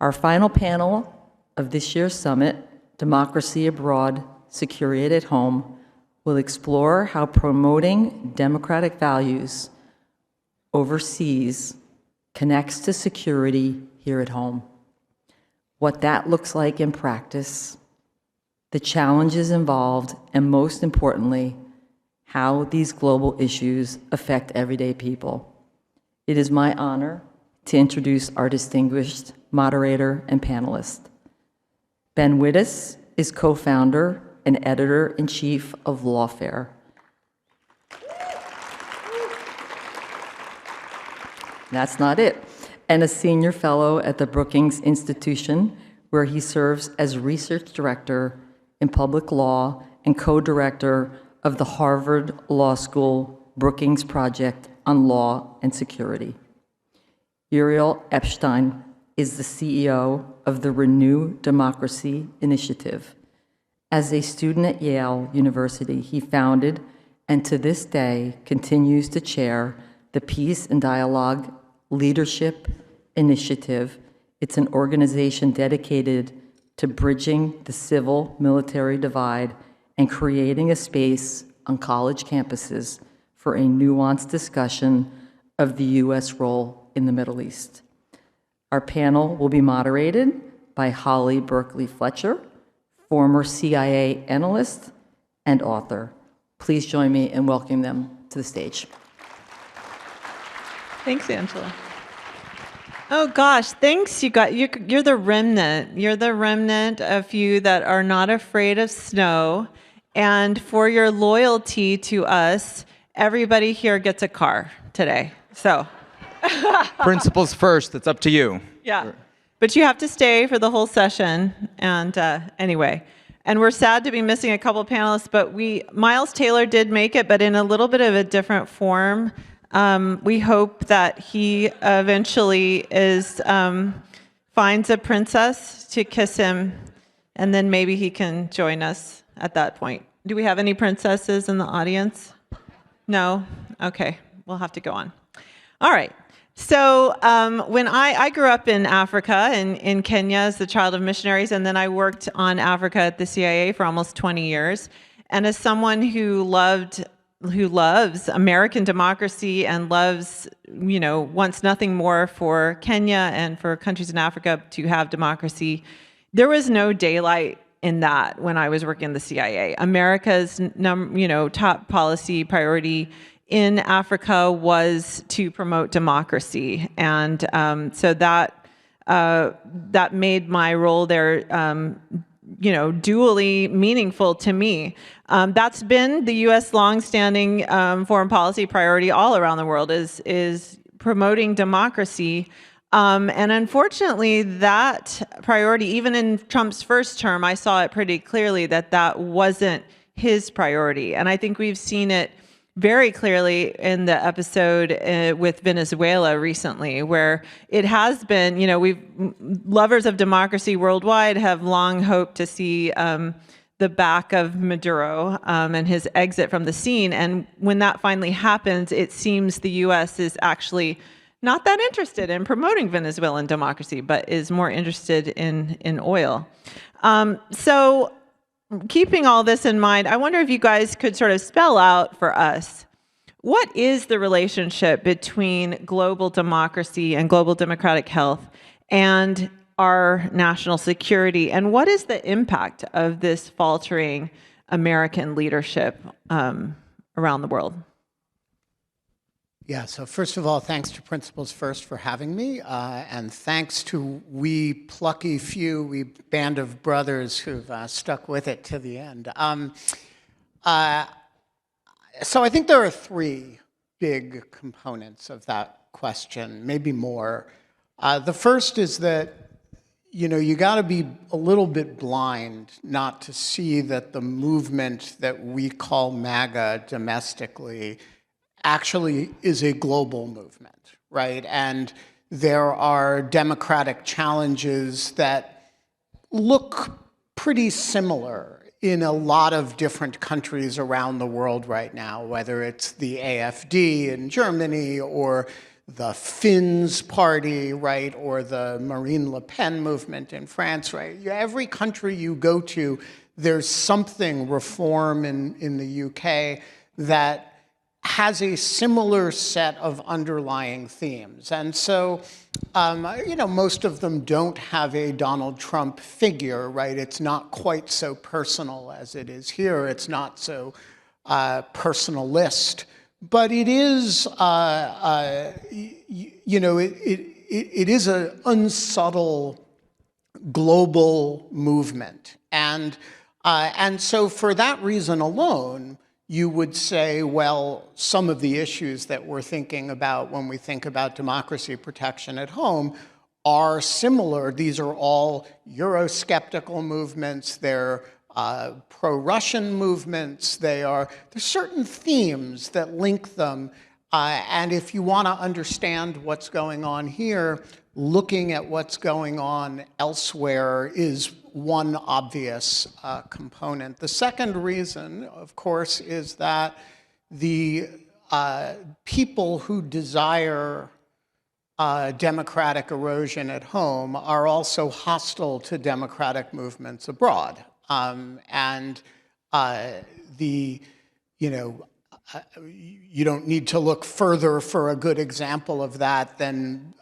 Our final panel of this year's summit, Democracy Abroad, Security at Home, will explore how promoting democratic values overseas connects to security here at home, what that looks like in practice, the challenges involved, and most importantly, how these global issues affect everyday people. It is my honor to introduce our distinguished moderator and panelist. Ben Wittes is co-founder and editor-in-chief of Lawfare. That's not it. And a senior fellow at the Brookings Institution, where he serves as research director in public law and co-director of the Harvard Law School Brookings Project on Law and Security. Uriel Epstein is the CEO of the Renew Democracy Initiative. As a student at Yale University, he founded and to this day continues to chair the Peace and Dialogue Leadership Initiative. It's an organization dedicated to bridging the civil-military divide and creating a space on college campuses for a nuanced discussion of the U.S. role in the Middle East. Our panel will be moderated by Holly Berkeley Fletcher, former CIA analyst and author. Please join me in welcoming them to the stage. Thanks, Angela. Oh gosh, thanks, you got. You're the remnant. You're the remnant of you that are not afraid of snow. And for your loyalty to us, everybody here gets a car today. So. Principles first, it's up to you. Yeah, but you have to stay for the whole session. And anyway, and we're sad to be missing a couple panelists, but Miles Taylor did make it, but in a little bit of a different form. We hope that he eventually finds a princess to kiss him, and then maybe he can join us at that point. Do we have any princesses in the audience? No? Okay, we'll have to go on. All right. So when I grew up in Africa, in Kenya as the child of missionaries, and then I worked on Africa at the CIA for almost 20 years. And as someone who loves American democracy and loves, wants nothing more for Kenya and for countries in Africa to have democracy, there was no daylight in that when I was working in the CIA. America's top policy priority in Africa was to promote democracy, and so that made my role there, dually meaningful to me. That's been the U.S. longstanding foreign policy priority all around the world is promoting democracy, and unfortunately, that priority, even in Trump's first term, I saw it pretty clearly that wasn't his priority, and I think we've seen it very clearly in the episode with Venezuela recently, where it has been, lovers of democracy worldwide have long hoped to see the back of Maduro and his exit from the scene. And when that finally happens, it seems the U.S. is actually not that interested in promoting Venezuelan democracy, but is more interested in oil. So keeping all this in mind, I wonder if you guys could sort of spell out for us, what is the relationship between global democracy and global democratic health and our national security? And what is the impact of this faltering American leadership around the world? Yeah, so first of all, thanks to Principles First for having me, and thanks to we plucky few, we band of brothers who've stuck with it to the end. So I think there are three big components of that question, maybe more. The first is that, you got to be a little bit blind not to see that the movement that we call MAGA domestically actually is a global movement, right? And there are democratic challenges that look pretty similar in a lot of different countries around the world right now, whether it's the AfD in Germany or the Finns party, right, or the Marine Le Pen movement in France, right? Every country you go to, there's something, reform in the UK, that has a similar set of underlying themes. And so, most of them don't have a Donald Trump figure, right? It's not quite so personal as it is here. It's not so personalist. But it is, it is an unsubtle global movement. And so for that reason alone, you would say, well, some of the issues that we're thinking about when we think about democracy protection at home are similar. These are all Eurosceptical movements. They're pro-Russian movements. There's certain themes that link them. And if you want to understand what's going on here, looking at what's going on elsewhere is one obvious component. The second reason, of course, is that the people who desire democratic erosion at home are also hostile to democratic movements abroad. You don't need to look further for a good example of that than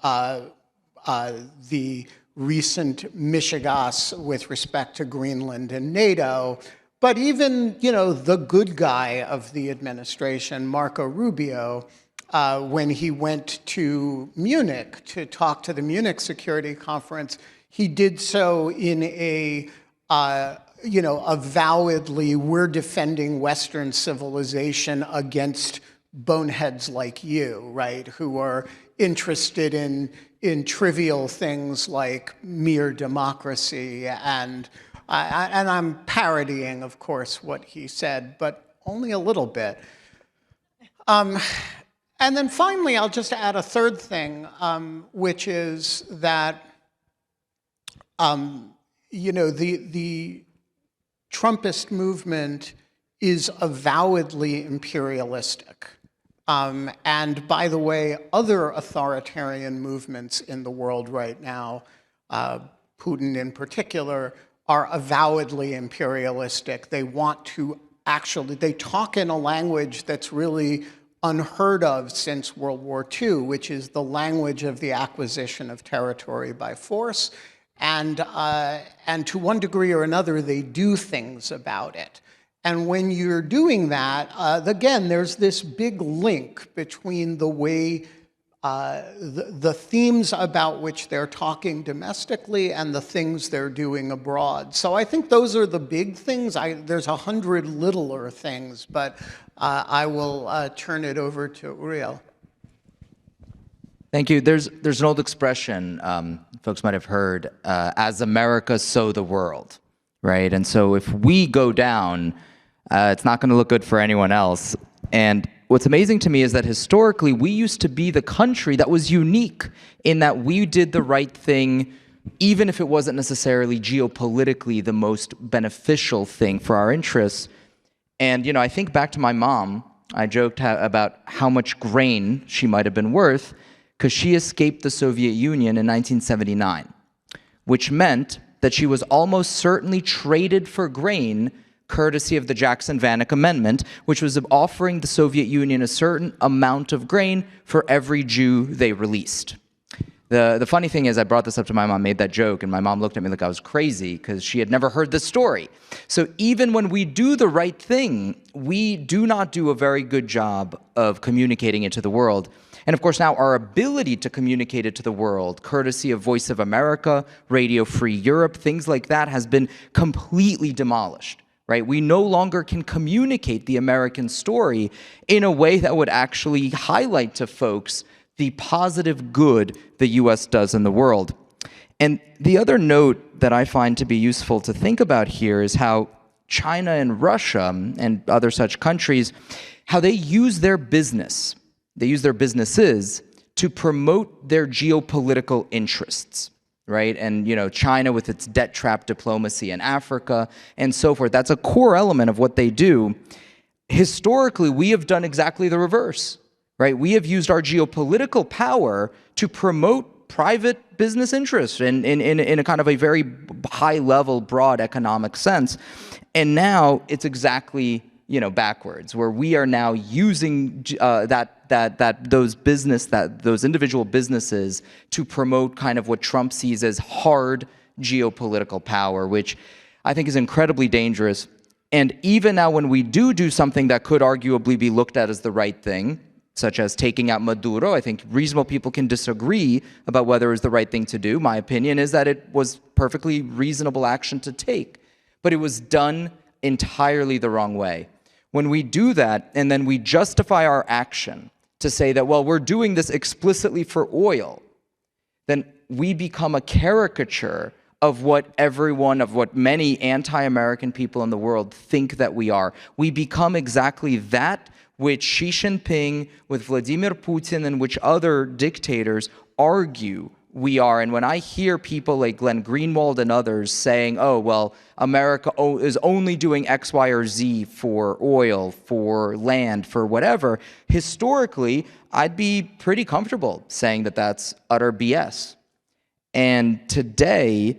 the recent mishegas with respect to Greenland and NATO. But even, the good guy of the administration, Marco Rubio, when he went to Munich to talk to the Munich Security Conference, he did so in a avowedly, we're defending Western civilization against boneheads like you, right, who are interested in trivial things like mere democracy. And I'm parodying, of course, what he said, but only a little bit. And then finally, I'll just add a third thing, which is that, the Trumpist movement is avowedly imperialistic. And by the way, other authoritarian movements in the world right now, Putin in particular, are avowedly imperialistic. They want to they talk in a language that's really unheard of since World War II, which is the language of the acquisition of territory by force. And to one degree or another, they do things about it. And when you're doing that, again, there's this big link between the way the themes about which they're talking domestically and the things they're doing abroad. So I think those are the big things. There's 100 littler things, but I will turn it over to Uriel. Thank you. There's an old expression folks might have heard, as America, so the world, right? And so if we go down, it's not going to look good for anyone else. And what's amazing to me is that historically, we used to be the country that was unique in that we did the right thing, even if it wasn't necessarily geopolitically the most beneficial thing for our interests. And, I think back to my mom. I joked about how much grain she might have been worth because she escaped the Soviet Union in 1979, which meant that she was almost certainly traded for grain courtesy of the Jackson-Vanik Amendment, which was offering the Soviet Union a certain amount of grain for every Jew they released. The funny thing is, I brought this up to my mom, made that joke, and my mom looked at me like I was crazy because she had never heard this story. So even when we do the right thing, we do not do a very good job of communicating it to the world. And of course, now our ability to communicate it to the world, courtesy of Voice of America, Radio Free Europe, things like that, has been completely demolished. Right? We no longer can communicate the American story in a way that would actually highlight to folks the positive good the U.S. does in the world. And the other note that I find to be useful to think about here is how China and Russia and other such countries, how they use their businesses to promote their geopolitical interests. Right? And, China with its debt trap diplomacy in Africa and so forth, that's a core element of what they do. Historically, we have done exactly the reverse. right? We have used our geopolitical power to promote private business interests in a kind of a very high level, broad economic sense. And now it's exactly, backwards, where we are now using those individual businesses to promote kind of what Trump sees as hard geopolitical power, which I think is incredibly dangerous. And even now, when we do something that could arguably be looked at as the right thing, such as taking out Maduro, I think reasonable people can disagree about whether it was the right thing to do. My opinion is that it was perfectly reasonable action to take, but it was done entirely the wrong way. When we do that and then we justify our action to say that, well, we're doing this explicitly for oil, then we become a caricature of what many anti-American people in the world think that we are. We become exactly that which Xi Jinping, with Vladimir Putin, and which other dictators argue we are. And when I hear people like Glenn Greenwald and others saying, oh, well, America is only doing X, Y, or Z for oil, for land, for whatever, historically, I'd be pretty comfortable saying that that's utter BS. And today,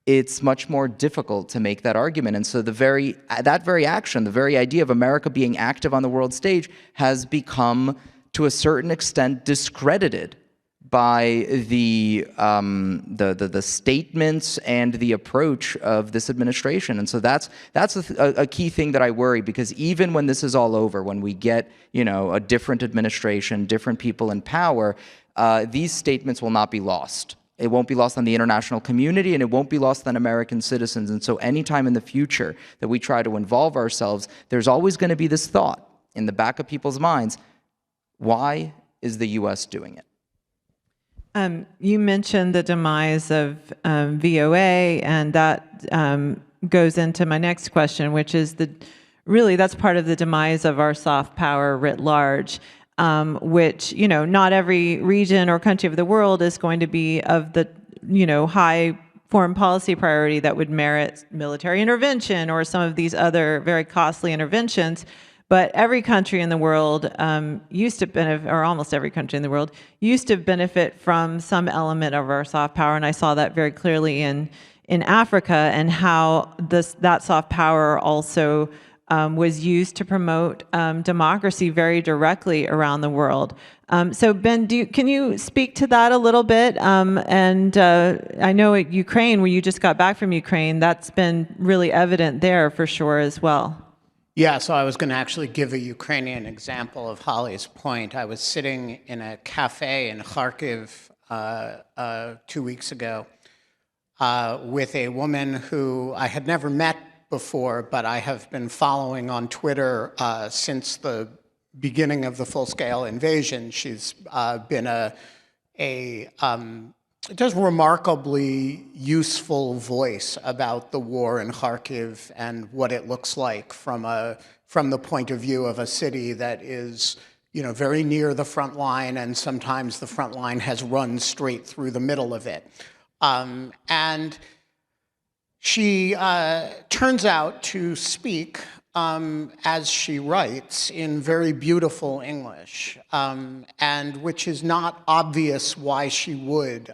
it's much more difficult to make that argument. And so that very action, the very idea of America being active on the world stage has become, to a certain extent, discredited by the statements and the approach of this administration. And so that's a key thing that I worry, because even when this is all over, when we get, a different administration, different people in power, these statements will not be lost. It won't be lost on the international community, and it won't be lost on American citizens. And so anytime in the future that we try to involve ourselves, there's always going to be this thought in the back of people's minds: why is the U.S. doing it? You mentioned the demise of VOA, and that goes into my next question, which is that's part of the demise of our soft power writ large. Which, not every region or country of the world is going to be of the, high foreign policy priority that would merit military intervention or some of these other very costly interventions. But every country in the world used to benefit, or almost every country in the world used to benefit from some element of our soft power. And I saw that very clearly in Africa, and how that soft power also was used to promote democracy very directly around the world. So Ben, can you speak to that a little bit? And I know at Ukraine, where you just got back from Ukraine, that's been really evident there for sure as well. Yeah, so I was going to actually give a Ukrainian example of Holly's point. I was sitting in a cafe in Kharkiv 2 weeks ago with a woman who I had never met before, but I have been following on Twitter since the beginning of the full-scale invasion. She's been just remarkably useful voice about the war in Kharkiv and what it looks like from the point of view of a city that is, very near the front line, and sometimes the front line has run straight through the middle of it. And she turns out to speak, as she writes, in very beautiful English, and which is not obvious why she would,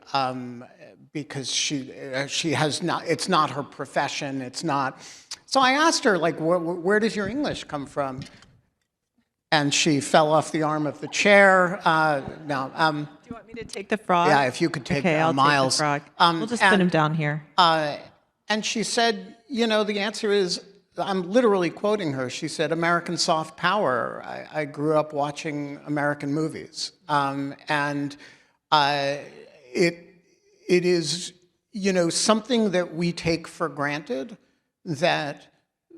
because she has not. It's not her profession. It's not. So I asked her, like, where does your English come from? And she fell off the arm of the chair. No. Do you want me to take the frog? Yeah, if you could take I'll Miles. take the frog. We'll just put him down here. And she said, the answer is, I'm literally quoting her. She said, American soft power. I grew up watching American movies. And it is, something that we take for granted, that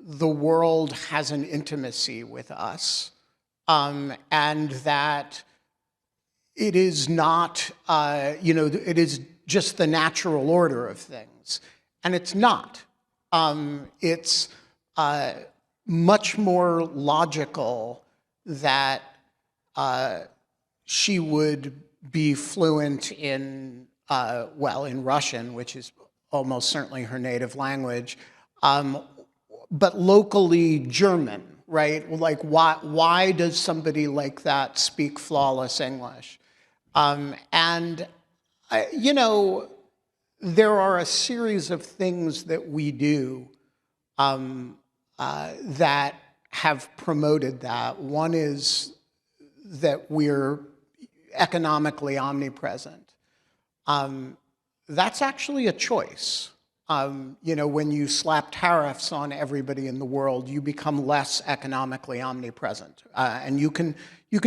the world has an intimacy with us, and that it is not, it is just the natural order of things. And it's not. It's much more logical that she would be fluent in, in Russian, which is almost certainly her native language, but locally German, right? Like, why does somebody like that speak flawless English? And, you know, there are a series of things that we do that have promoted that. One is that we're economically omnipresent. That's actually a choice. You know, when you slap tariffs on everybody in the world, you become less economically omnipresent. And you can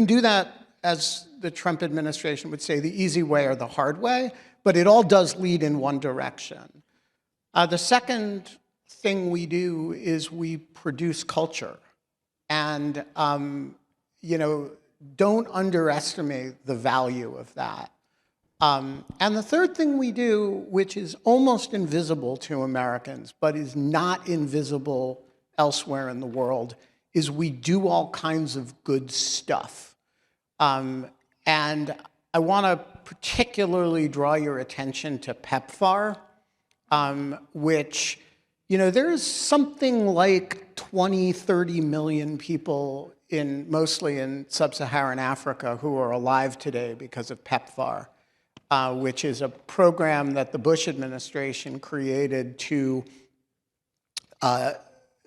do that, as the Trump administration would say, the easy way or the hard way, but it all does lead in one direction. The second thing we do is we produce culture. And, you know, don't underestimate the value of that. And the third thing we do, which is almost invisible to Americans, but is not invisible elsewhere in the world, is we do all kinds of good stuff. And I want to particularly draw your attention to PEPFAR, which, you know, there's something like 20, 30 million people mostly in sub-Saharan Africa who are alive today because of PEPFAR. Which is a program that the Bush administration created to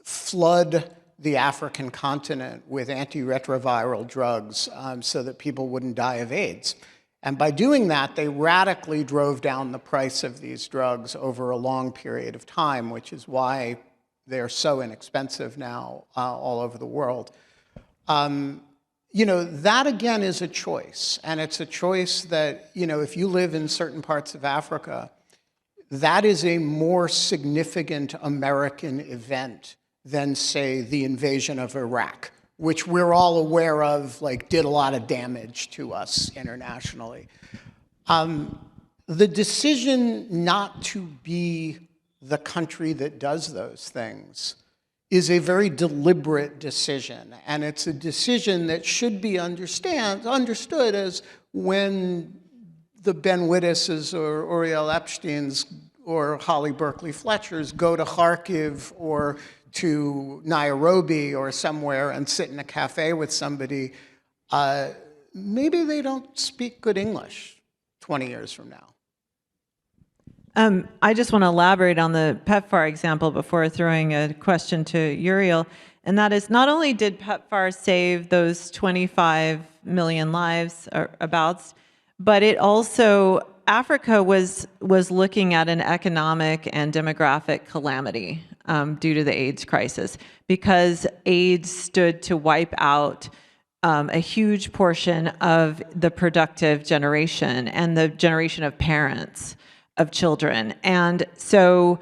flood the African continent with antiretroviral drugs so that people wouldn't die of AIDS. And by doing that, they radically drove down the price of these drugs over a long period of time, which is why they're so inexpensive now all over the world. You know, that again is a choice, and it's a choice that, you know, if you live in certain parts of Africa, that is a more significant American event than, say, the invasion of Iraq, which we're all aware of, like, did a lot of damage to us internationally. The decision not to be the country that does those things is a very deliberate decision. And it's a decision that should be understood as when the Ben Wittises or Uriel Epsteins or Holly Berkeley Fletchers go to Kharkiv or to Nairobi or somewhere and sit in a cafe with somebody, maybe they don't speak good English 20 years from now. I just want to elaborate on the PEPFAR example before throwing a question to Uriel, and that is, not only did PEPFAR save those 25 million lives or abouts, but it also, Africa was looking at an economic and demographic calamity due to the AIDS crisis, because AIDS stood to wipe out a huge portion of the productive generation and the generation of parents of children. And so,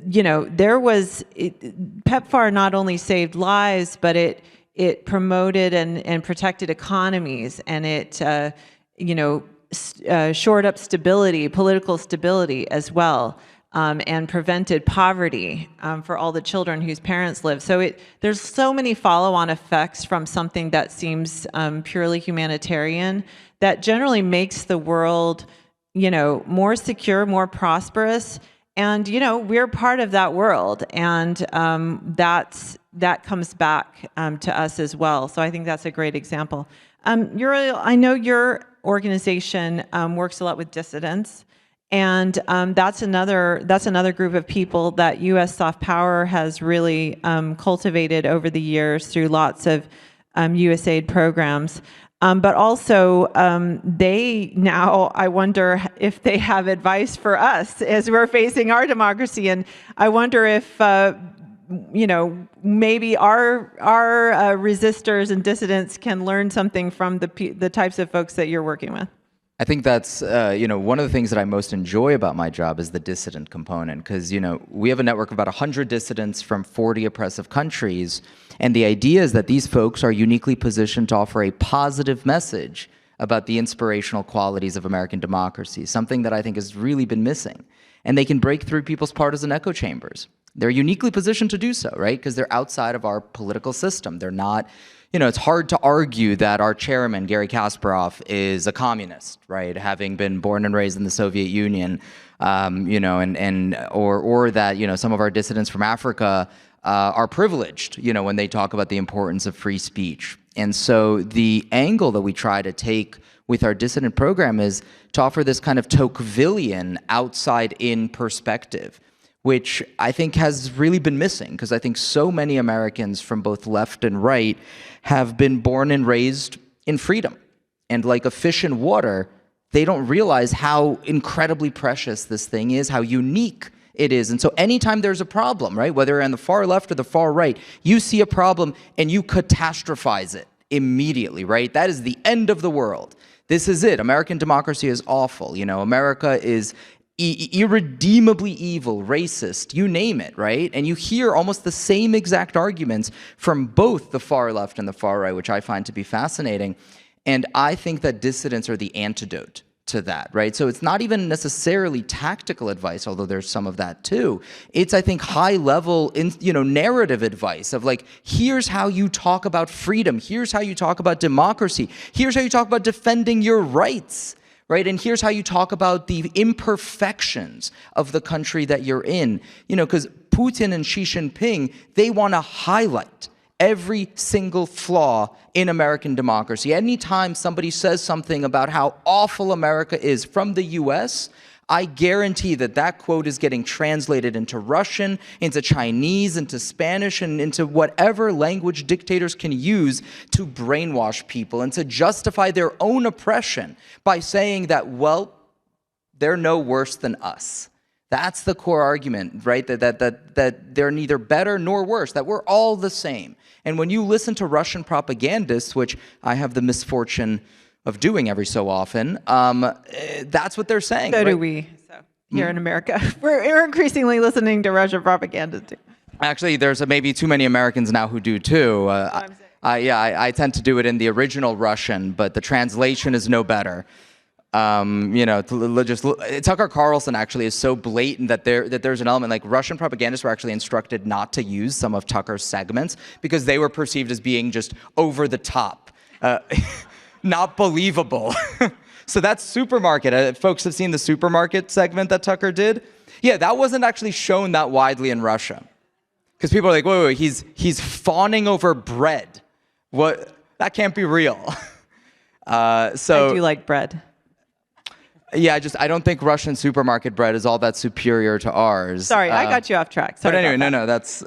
you know, PEPFAR not only saved lives, but it promoted and protected economies, and it, you know, shored up stability, political stability as well, and prevented poverty for all the children whose parents live. So there's so many follow-on effects from something that seems purely humanitarian that generally makes the world, you know, more secure, more prosperous. And, you know, we're part of that world. And that comes back to us as well. So I think that's a great example. Uriel, I know your organization works a lot with dissidents. And that's another group of people that U.S. soft power has really cultivated over the years through lots of USAID programs. But also, they now, I wonder if they have advice for us as we're facing our democracy. And I wonder if, you know, maybe our resistors and dissidents can learn something from the types of folks that you're working with. I think that's, you know, one of the things that I most enjoy about my job is the dissident component, because, you know, we have a network of about 100 dissidents from 40 oppressive countries, and the idea is that these folks are uniquely positioned to offer a positive message about the inspirational qualities of American democracy, something that I think has really been missing. And they can break through people's partisan echo chambers. They're uniquely positioned to do so, right? Because they're outside of our political system. They're not, you know, it's hard to argue that our chairman, Garry Kasparov, is a communist, right? Having been born and raised in the Soviet Union, you know, or that, you know, some of our dissidents from Africa are privileged, when they talk about the importance of free speech. And so the angle that we try to take with our dissident program is to offer this kind of Tocquevillian outside-in perspective, which I think has really been missing, because I think so many Americans from both left and right have been born and raised in freedom. And like a fish in water, they don't realize how incredibly precious this thing is, how unique it is. And so anytime there's a problem, right, whether on the far left or the far right, you see a problem and you catastrophize it immediately, right? That is the end of the world. This is it. American democracy is awful. America is irredeemably evil, racist, you name it, right? And you hear almost the same exact arguments from both the far left and the far right, which I find to be fascinating. And I think that dissidents are the antidote to that, right? So it's not even necessarily tactical advice, although there's some of that too. It's, I think, high level, narrative advice of like, here's how you talk about freedom. Here's how you talk about democracy. Here's how you talk about defending your rights, right? And here's how you talk about the imperfections of the country that you're in, because Putin and Xi Jinping, they want to highlight every single flaw in American democracy. Anytime somebody says something about how awful America is from the US, I guarantee that that quote is getting translated into Russian, into Chinese, into Spanish, and into whatever language dictators can use to brainwash people and to justify their own oppression by saying that, well, they're no worse than us. That's the core argument, right? That they're neither better nor worse, that we're all the same. And when you listen to Russian propagandists, which I have the misfortune of doing every so often, that's what they're saying. So right? do we. So here in America, we're increasingly listening to Russian propaganda too. Actually, there's maybe too many Americans now who do too. I tend to do it in the original Russian, but the translation is no better. Tucker Carlson actually is so blatant that there's an element, like Russian propagandists were actually instructed not to use some of Tucker's segments because they were perceived as being just over the top, not believable. So that's Supermarket. Folks have seen the Supermarket segment that Tucker did. Yeah, that wasn't actually shown that widely in Russia, because people are like, wait, he's fawning over bread. What? That can't be real. I do like bread. Yeah, I don't think Russian supermarket bread is all that superior to ours. Sorry, I got you off track. Sorry. But anyway, no, that's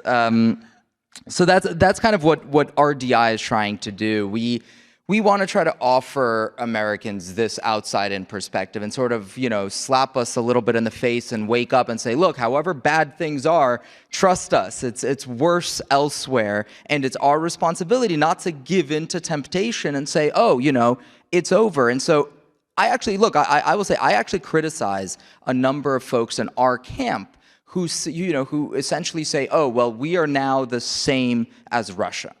so that's kind of what RDI is trying to do. We want to try to offer Americans this outside-in perspective and sort of, slap us a little bit in the face and wake up and say, look, however bad things are, trust us, it's worse elsewhere, and it's our responsibility not to give in to temptation and say, oh, it's over. And so I will say I actually criticize a number of folks in our camp who essentially say, oh, well, we are now the same as Russia.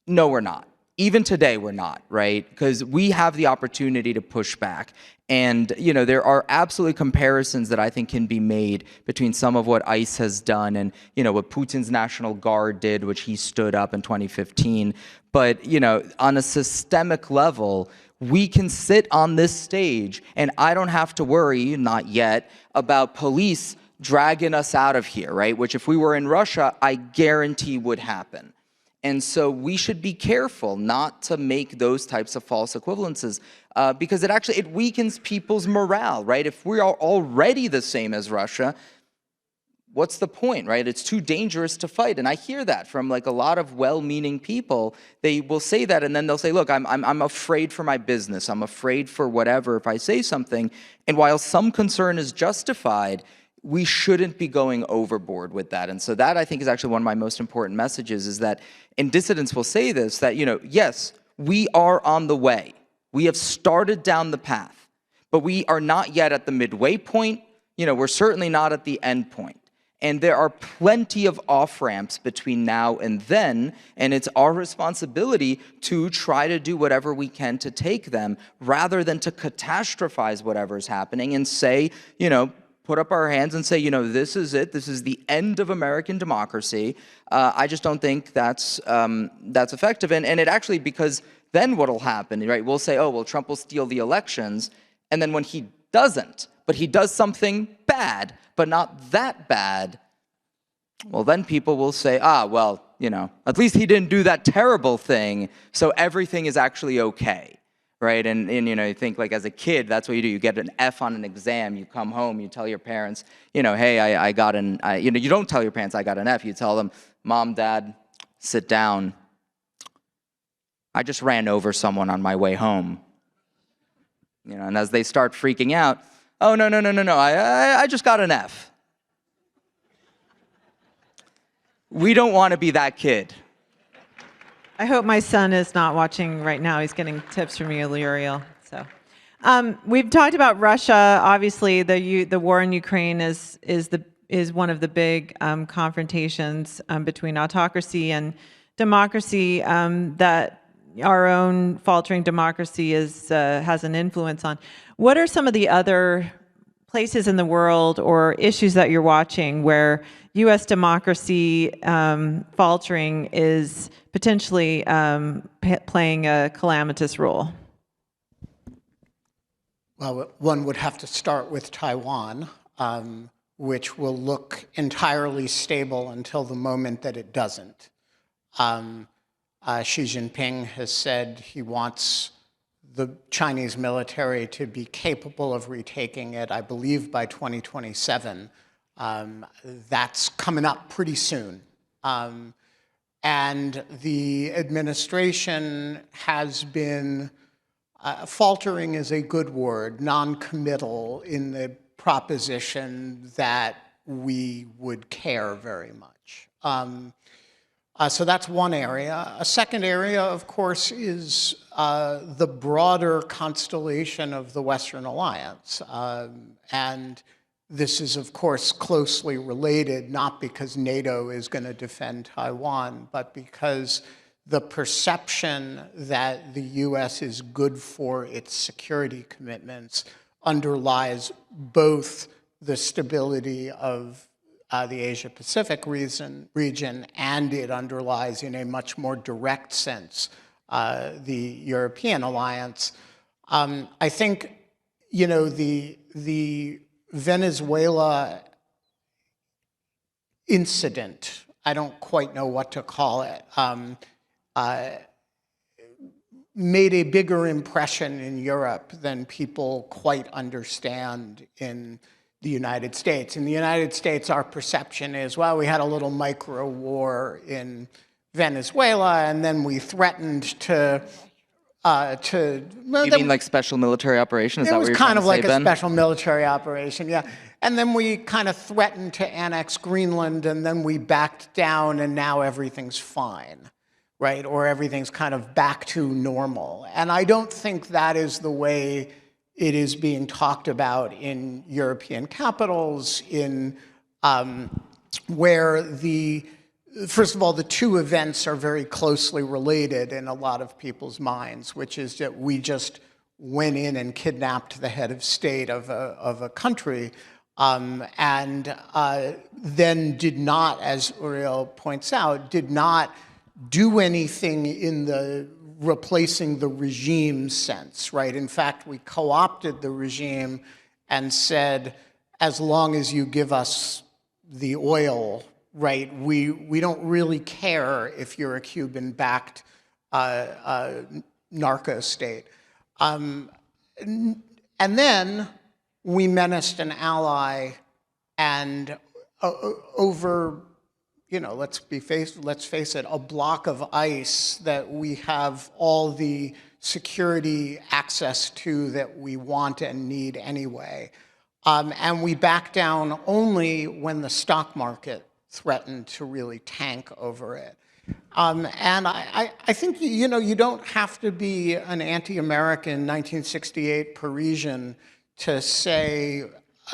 No, we're not. Even today, we're not, right? Because we have the opportunity to push back. And, there are absolutely comparisons that I think can be made between some of what ICE has done and, what Putin's National Guard did, which he stood up in 2015. But, on a systemic level, we can sit on this stage and I don't have to worry, not yet, about police dragging us out of here, right? Which if we were in Russia, I guarantee would happen. And so we should be careful not to make those types of false equivalences because it weakens people's morale, right? If we are already the same as Russia, what's the point, right? It's too dangerous to fight. And I hear that from like a lot of well-meaning people. They will say that and then they'll say, look, I'm afraid for my business. I'm afraid for whatever if I say something. And while some concern is justified, we shouldn't be going overboard with that. And so that I think is actually one of my most important messages is that, and dissidents will say this, that, yes, we are on the way. We have started down the path, but we are not yet at the midway point. We're certainly not at the end point. And there are plenty of off-ramps between now and then, and it's our responsibility to try to do whatever we can to take them, rather than to catastrophize whatever's happening and say, put up our hands and say, this is it. This is the end of American democracy. I just don't think that's effective. And it actually, because then what'll happen, right? We'll say, oh, well, Trump will steal the elections. And then when he doesn't, but he does something bad, but not that bad, well, then people will say, well, at least he didn't do that terrible thing, so everything is actually okay, right? And you think, like, as a kid, that's what you do. You get an F on an exam, you come home, you tell your parents, hey, I got an, you don't tell your parents I got an F, you tell them, Mom, Dad, sit down. I just ran over someone on my way home. And as they start freaking out, oh, no, I just got an F. We don't want to be that kid. I hope my son is not watching right now. He's getting tips from you, Uriel. So, we've talked about Russia. Obviously, the war in Ukraine is one of the big confrontations between autocracy and democracy that our own faltering democracy has an influence on. What are some of the other places in the world or issues that you're watching where U.S. democracy faltering is potentially playing a calamitous role? Well, one would have to start with Taiwan, which will look entirely stable until the moment that it doesn't. Xi Jinping has said he wants the Chinese military to be capable of retaking it, I believe, by 2027. That's coming up pretty soon. And the administration has been, faltering is a good word, non-committal in the proposition that we would care very much. So that's one area. A second area, of course, is the broader constellation of the Western Alliance. And this is, of course, closely related, not because NATO is going to defend Taiwan, but because the perception that the US is good for its security commitments underlies both the stability of the Asia-Pacific region, and it underlies, in a much more direct sense, the European alliance. I think, the Venezuela incident, I don't quite know what to call it, made a bigger impression in Europe than people quite understand in the United States. In the United States, our perception is, well, we had a little micro war in Venezuela, and then we threatened to. You mean like special military operation? Is that what you're kind trying of to like say, a Ben? special military operation, yeah. And then we kind of threatened to annex Greenland, and then we backed down, and now everything's fine, right? Or everything's kind of back to normal. And I don't think that is the way it is being talked about in European capitals, where first of all, the two events are very closely related in a lot of people's minds, which is that we just went in and kidnapped the head of state of a country, and then did not, as Uriel points out, did not do anything in the replacing the regime sense, right? In fact, we co-opted the regime and said, as long as you give us the oil, right, we don't really care if you're a Cuban-backed narco state. And then we menaced an ally, and over, let's face it, a block of ice that we have all the security access to that we want and need anyway. And we backed down only when the stock market threatened to really tank over it. And I think, you don't have to be an anti-American 1968 Parisian to say,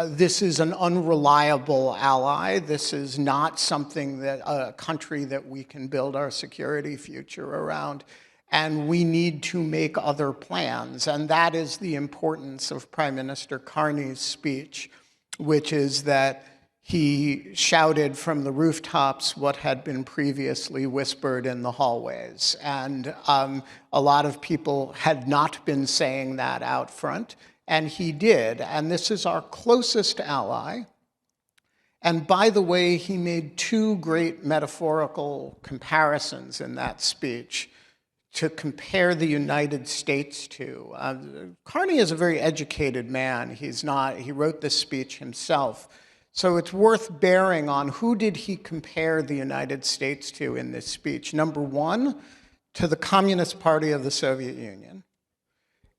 this is an unreliable ally. This is not something that a country that we can build our security future around. And we need to make other plans. And that is the importance of Prime Minister Carney's speech, which is that he shouted from the rooftops what had been previously whispered in the hallways. And a lot of people had not been saying that out front, and he did. And this is our closest ally. And by the way, he made two great metaphorical comparisons in that speech to compare the United States to. Carney is a very educated man. He wrote this speech himself. So it's worth bearing on who did he compare the United States to in this speech. Number one, to the Communist Party of the Soviet Union.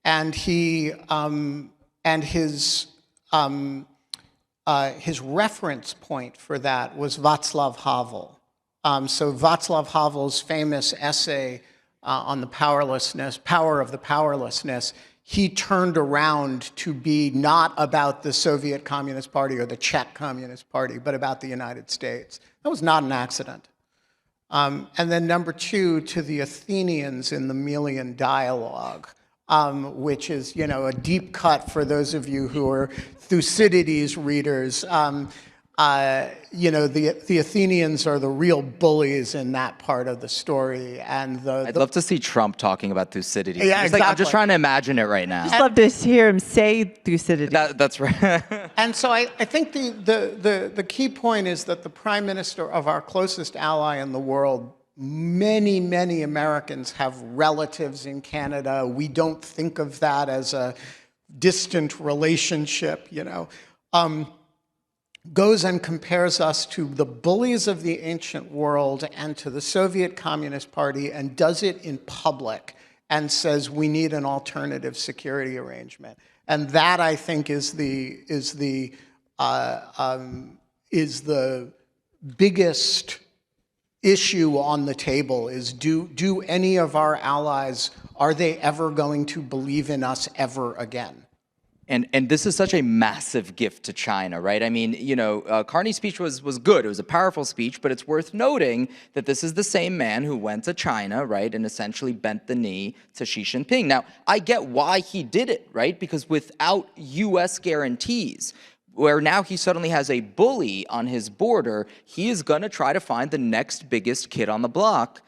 And his reference point for that was Václav Havel. So Václav Havel's famous essay on the power of the powerlessness, he turned around to be not about the Soviet Communist Party or the Czech Communist Party, but about the United States. That was not an accident. And then number two, to the Athenians in the Melian dialogue, which is, a deep cut for those of you who are Thucydides readers. The Athenians are the real bullies in that part of the story. And I'd love to see Trump talking about Thucydides. Yeah, exactly. I'm just trying to imagine it right now. I'd love to hear him say Thucydides. That's right. And so I think the key point is that the prime minister of our closest ally in the world, many, many Americans have relatives in Canada. We don't think of that as a distant relationship, goes and compares us to the bullies of the ancient world and to the Soviet Communist Party, and does it in public and says we need an alternative security arrangement. And that, I think, is the biggest issue on the table, is do any of our allies, are they ever going to believe in us ever again? And this is such a massive gift to China, right? I mean, Carney's speech was good. It was a powerful speech, but it's worth noting that this is the same man who went to China, right, and essentially bent the knee to Xi Jinping. Now, I get why he did it, right? Because without U.S. guarantees, where now he suddenly has a bully on his border, he is going to try to find the next biggest kid on the block.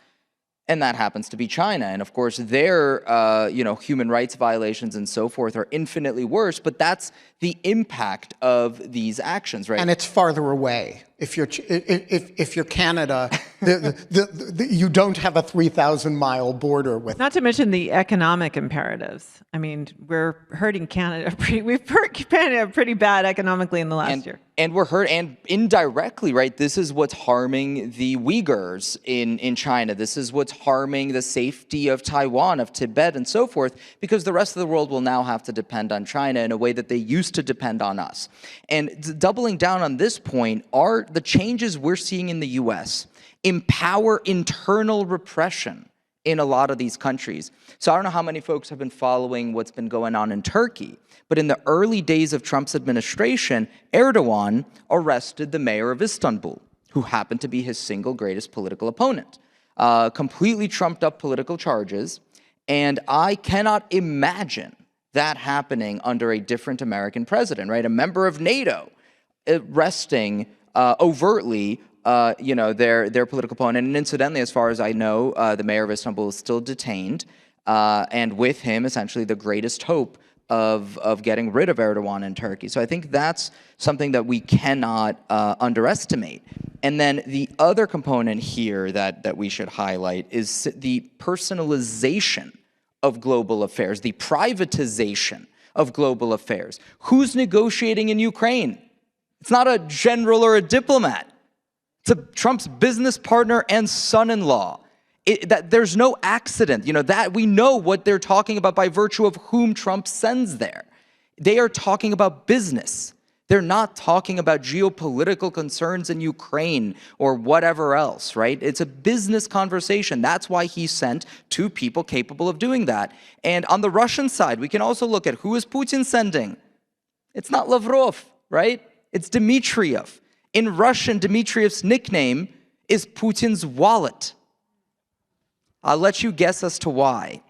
And that happens to be China. And of course, their human rights violations and so forth are infinitely worse, but that's the impact of these actions, right? And it's farther away. If you're Canada, you don't have a 3,000-mile border with. Not to mention the economic imperatives. I mean, we're hurting Canada. We've hurt Canada pretty bad economically in the last year. And we're hurt, and indirectly, right? This is what's harming the Uyghurs in China. This is what's harming the safety of Taiwan, of Tibet, and so forth, because the rest of the world will now have to depend on China in a way that they used to depend on us. And doubling down on this point are the changes we're seeing in the U.S. empower internal repression in a lot of these countries. So I don't know how many folks have been following what's been going on in Turkey, but in the early days of Trump's administration, Erdogan arrested the mayor of Istanbul, who happened to be his single greatest political opponent. Completely trumped up political charges, and I cannot imagine that happening under a different American president, right? A member of NATO arresting overtly their political opponent. And incidentally, as far as I know, the mayor of Istanbul is still detained, and with him, essentially, the greatest hope of getting rid of Erdogan in Turkey. So I think that's something that we cannot underestimate. And then the other component here that we should highlight is the personalization of global affairs, the privatization of global affairs. Who's negotiating in Ukraine? It's not a general or a diplomat. It's Trump's business partner and son-in-law. There's no accident, that we know what they're talking about by virtue of whom Trump sends there. They are talking about business. They're not talking about geopolitical concerns in Ukraine or whatever else, right? It's a business conversation. That's why he sent two people capable of doing that. And on the Russian side, we can also look at who is Putin sending. It's not Lavrov, right? It's Dmitriev. In Russian, Dmitriev's nickname is Putin's wallet. I'll let you guess as to why.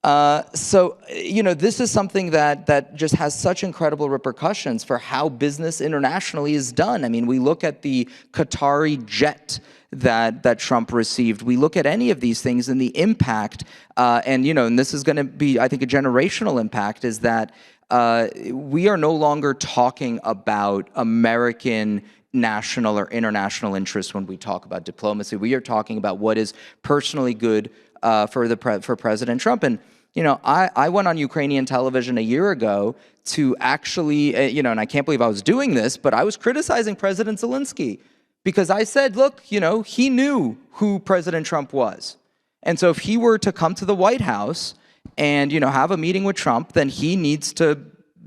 This is something that just has such incredible repercussions for how business internationally is done. I mean, we look at the Qatari jet that Trump received. We look at any of these things and the impact, and this is going to be, I think, a generational impact, is that we are no longer talking about American national or international interests when we talk about diplomacy. We are talking about what is personally good for President Trump. And I went on Ukrainian television a year ago to actually, and I can't believe I was doing this, but I was criticizing President Zelensky because I said, look, he knew who President Trump was. And so if he were to come to the White House and, have a meeting with Trump, then he needs to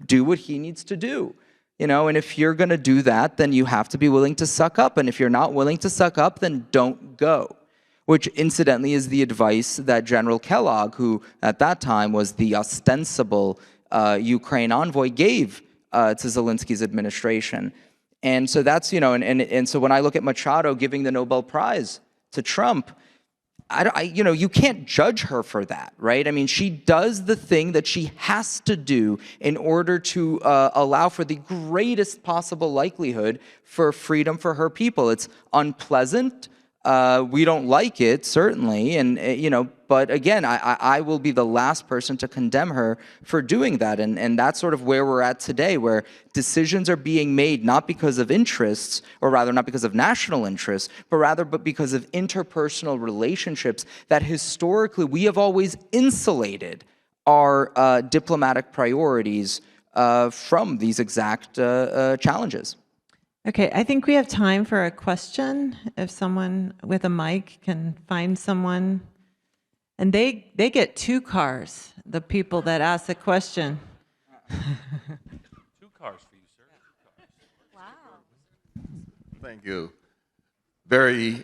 do what he needs to do. And if you're going to do that, then you have to be willing to suck up. And if you're not willing to suck up, then don't go. Which incidentally is the advice that General Kellogg, who at that time was the ostensible Ukraine envoy, gave to Zelensky's administration. And so that's, and so when I look at Machado giving the Nobel Prize to Trump, you can't judge her for that, right? I mean, she does the thing that she has to do in order to allow for the greatest possible likelihood for freedom for her people. It's unpleasant. We don't like it, certainly, and but again, I will be the last person to condemn her for doing that, and that's sort of where we're at today, where decisions are being made not because of interests, or rather not because of national interests, but because of interpersonal relationships that historically we have always insulated our diplomatic priorities from these exact challenges. Okay, I think we have time for a question. If someone with a mic can find someone. And they get 2 cars, the people that ask the question. 2 cars for you, sir. 2 cars. Wow. Thank you. Very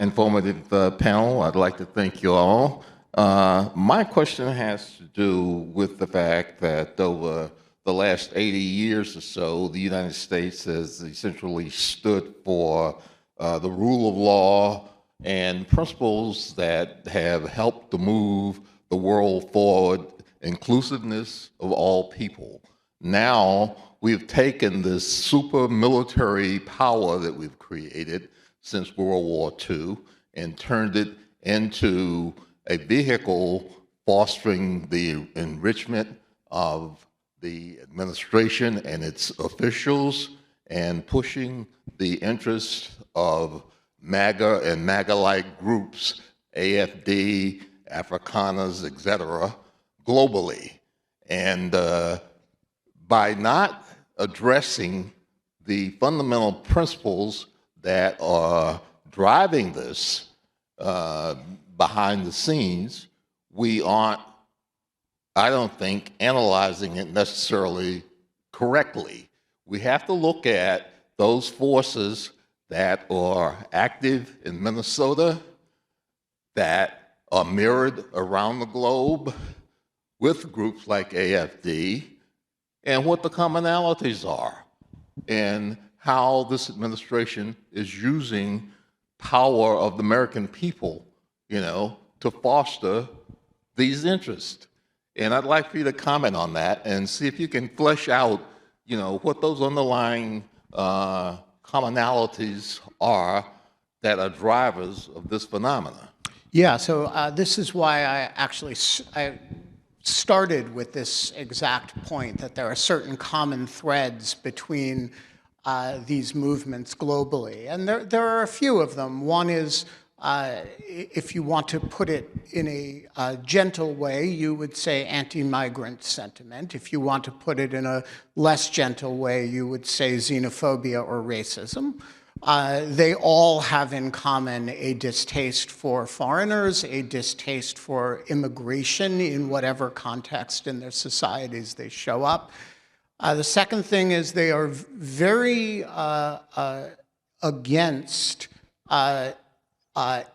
informative panel. I'd like to thank you all. My question has to do with the fact that over the last 80 years or so, the United States has essentially stood for the rule of law and principles that have helped to move the world forward, inclusiveness of all people. Now, we've taken this super military power that we've created since World War II and turned it into a vehicle fostering the enrichment of the administration and its officials and pushing the interests of MAGA and MAGA-like groups, AFD, Afrikaners, etc., globally. And by not addressing the fundamental principles that are driving this behind the scenes, we aren't, I don't think, analyzing it necessarily correctly. We have to look at those forces that are active in Minnesota, that are mirrored around the globe with groups like AFD, and what the commonalities are, and how this administration is using power of the American people, to foster these interests. And I'd like for you to comment on that and see if you can flesh out, what those underlying commonalities are that are drivers of this phenomena. Yeah, so this is why I started with this exact point, that there are certain common threads between these movements globally. And there are a few of them. One is, if you want to put it in a gentle way, you would say anti-migrant sentiment. If you want to put it in a less gentle way, you would say xenophobia or racism. They all have in common a distaste for foreigners, a distaste for immigration in whatever context in their societies they show up. The second thing is they are very against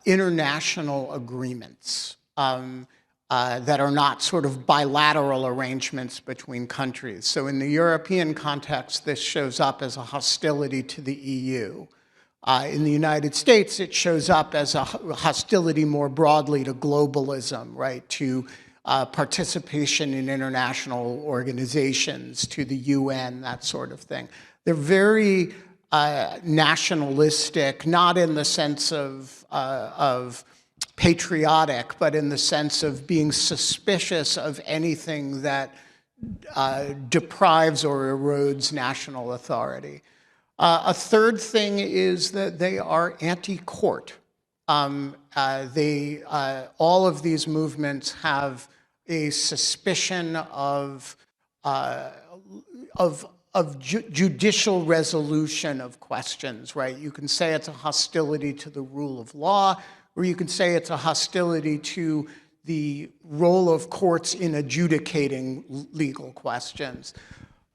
international agreements that are not sort of bilateral arrangements between countries. So in the European context, this shows up as a hostility to the EU. In the United States, it shows up as a hostility more broadly to globalism, right? To participation in international organizations, to the UN, that sort of thing. They're very nationalistic, not in the sense of patriotic, but in the sense of being suspicious of anything that deprives or erodes national authority. A third thing is that they are anti-court. All of these movements have a suspicion of judicial resolution of questions, right? You can say it's a hostility to the rule of law, or you can say it's a hostility to the role of courts in adjudicating legal questions.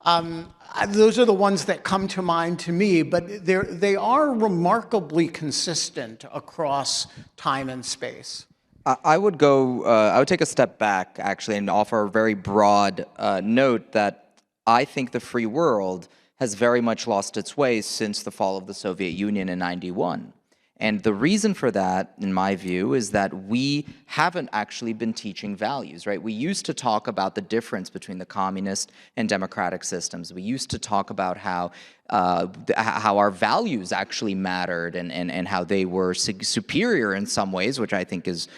Those are the ones that come to mind to me, but they are remarkably consistent across time and space. I would take a step back, actually, and offer a very broad note that I think the free world has very much lost its way since the fall of the Soviet Union in '91. And the reason for that, in my view, is that we haven't actually been teaching values, right? We used to talk about the difference between the communist and democratic systems. We used to talk about how our values actually mattered and how they were superior in some ways, which I think is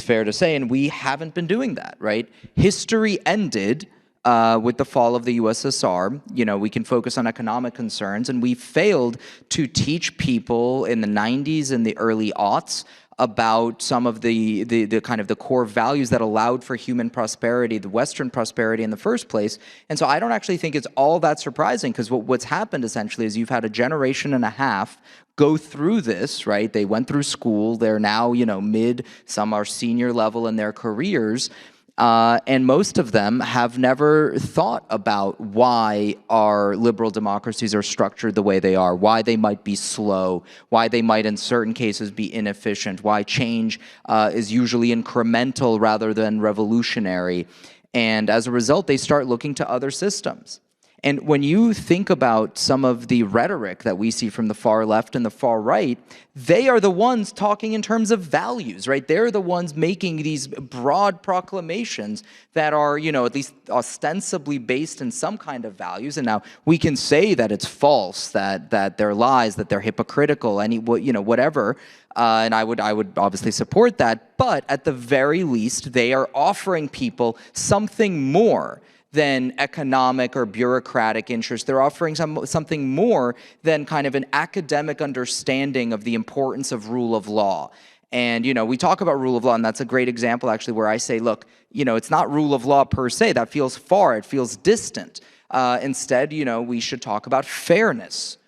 fair to say, and we haven't been doing that, right? History ended with the fall of the USSR. You know, we can focus on economic concerns, and we failed to teach people in the 90s and the early aughts about some of the kind of the core values that allowed for human prosperity, the Western prosperity in the first place. And so I don't actually think it's all that surprising, because what's happened essentially is you've had a generation and a half go through this, right? They went through school. They're now, you know, mid, some are senior level in their careers. And most of them have never thought about why our liberal democracies are structured the way they are, why they might be slow, why they might in certain cases be inefficient, why change is usually incremental rather than revolutionary. And as a result, they start looking to other systems. And when you think about some of the rhetoric that we see from the far left and the far right, they are the ones talking in terms of values, right? They're the ones making these broad proclamations that are, you know, at least ostensibly based in some kind of values. And now we can say that it's false, that they're lies, that they're hypocritical, whatever. And I would obviously support that. But at the very least, they are offering people something more than economic or bureaucratic interest. They're offering something more than kind of an academic understanding of the importance of rule of law. And, you know, we talk about rule of law, and that's a great example, actually, where I say, look, you know, it's not rule of law per se. That feels far. It feels distant. Instead, you know, we should talk about fairness.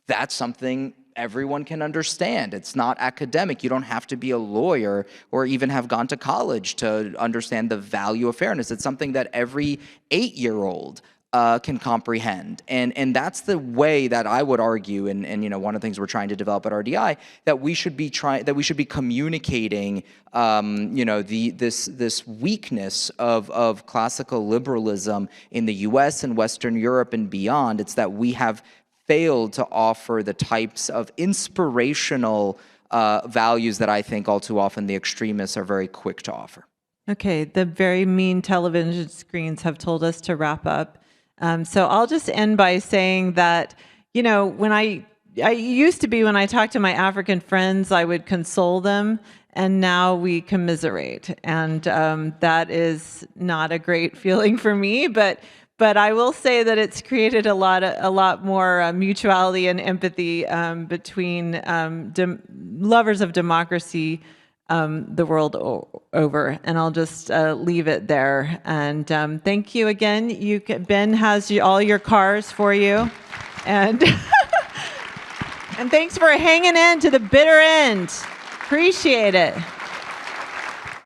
That's something everyone can understand. It's not academic. You don't have to be a lawyer or even have gone to college to understand the value of fairness. It's something that every 8-year-old can comprehend. And that's the way that I would argue, and you know, one of the things we're trying to develop at RDI, that we should be communicating you know, this weakness of classical liberalism in the US and Western Europe and beyond. It's that we have failed to offer the types of inspirational values that I think all too often the extremists are very quick to offer. Okay, the very mean television screens have told us to wrap up. So I'll just end by saying that, you know, when I used to be, when I talked to my African friends, I would console them, and now we commiserate. And that is not a great feeling for me, but I will say that it's created a lot more mutuality and empathy between lovers of democracy the world over. And I'll just leave it there. And thank you again. Ben has all your cars for you, and and thanks for hanging in to the bitter end. Appreciate it.